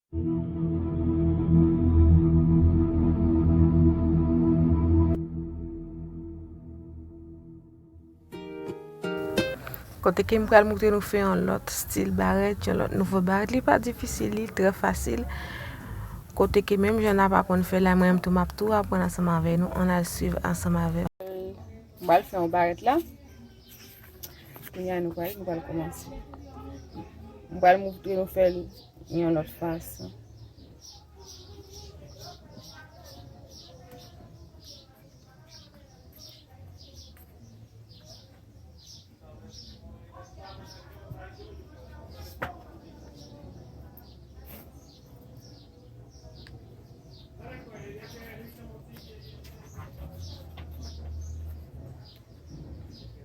Kote ke m pral montre nou fe an lot stil baret, yon lot nouvo baret, li pa difficile, li très facile. Kote ke même j'en a pas kon fè la moi tout map tout apprendre ensemble avec nous, on a suivre ensemble avec. On va faire un baret là. Nous allons commencer. On va montrer nous faire une autre façon.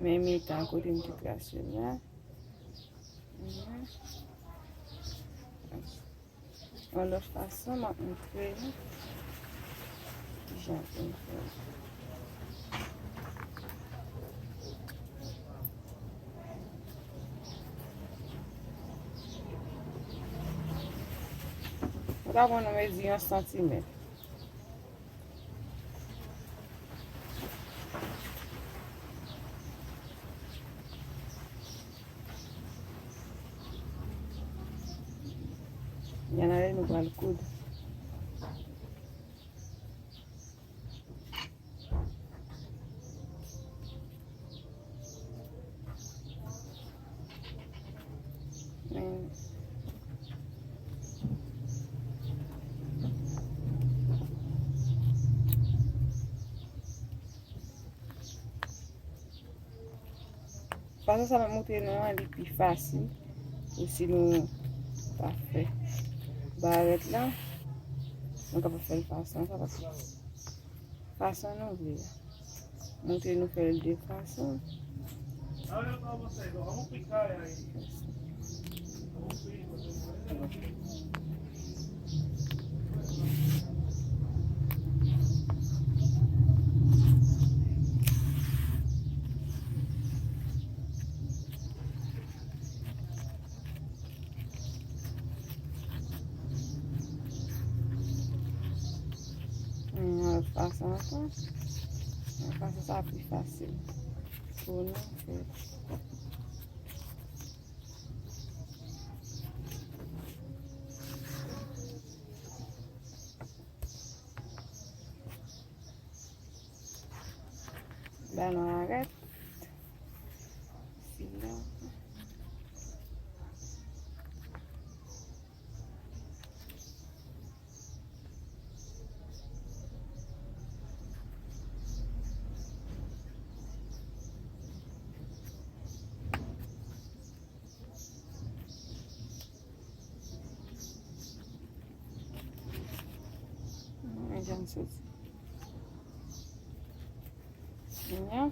Même étant côté une petite racine là. On l'autre façon, m'a montré. J'ai là, on a mesuré 1 cm. Il y en a nous va le coude. Parce que ça va monter nous un plus facile. Ou si nous pas fait barrette là, on va faire façon, ça va faire façon nous voulons. Monter nous faire deux façons. Façon encore. On va faire ça plus facile pour nous faire. Ben on arrête. J'aime ça. Bien.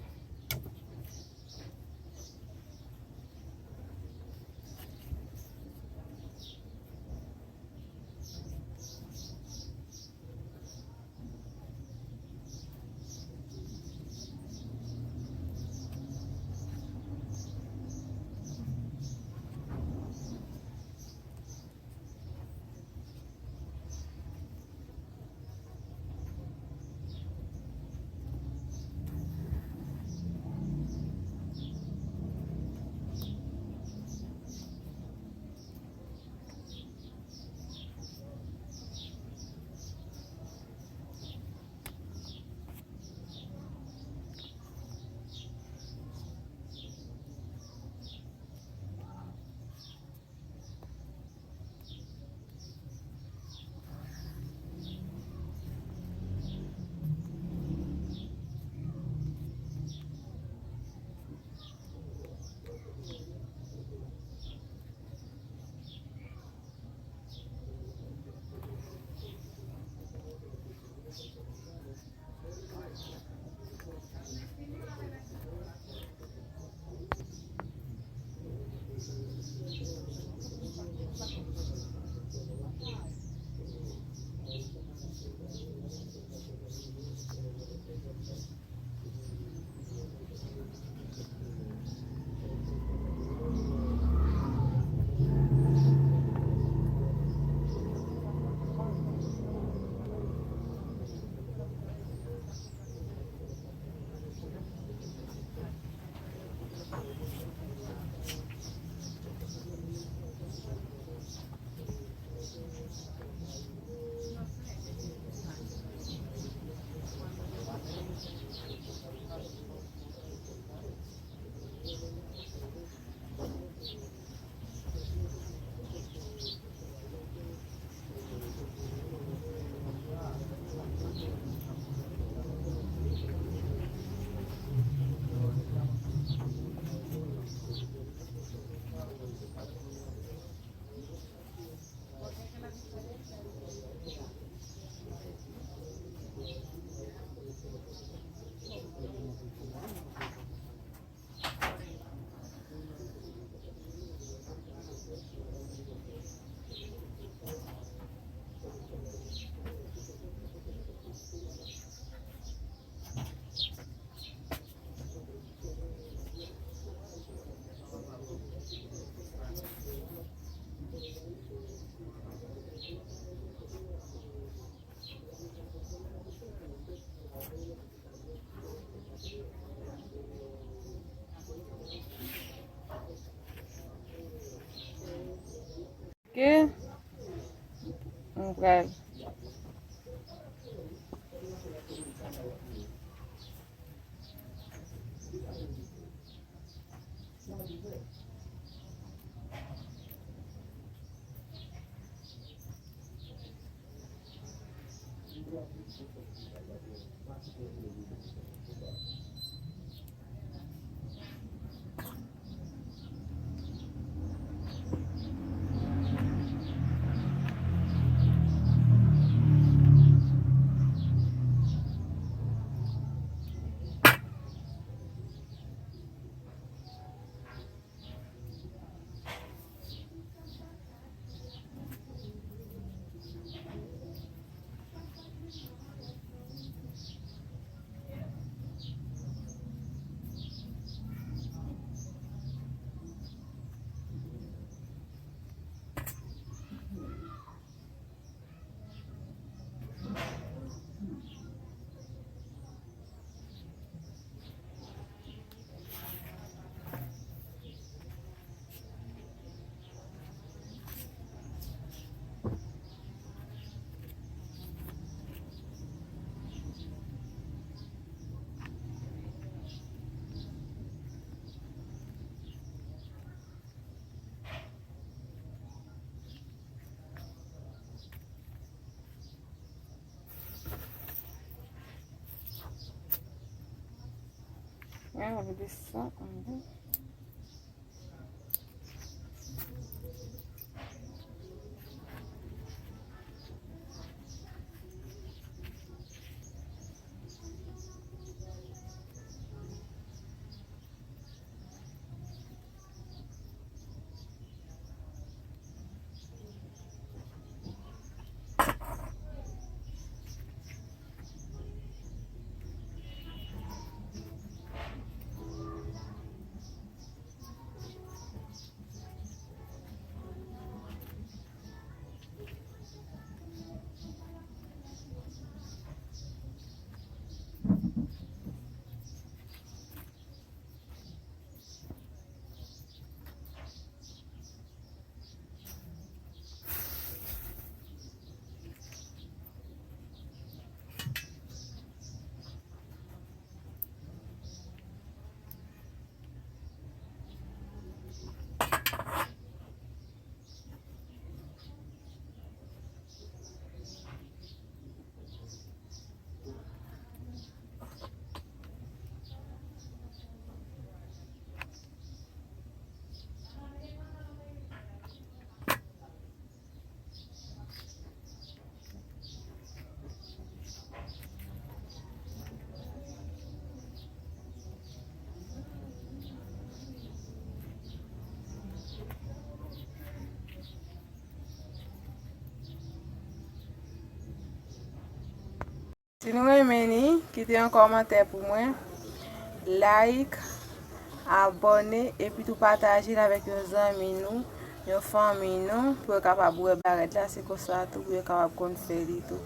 on pral avec des ça. Si nou remeni, kite yon komentè pou mwen, like, abone, epi tou pataje avèk yon zanmi nou, yon fami nou, pou yon kapab wè baret la, se kon sa tou pou yon kapab kon fè li tou.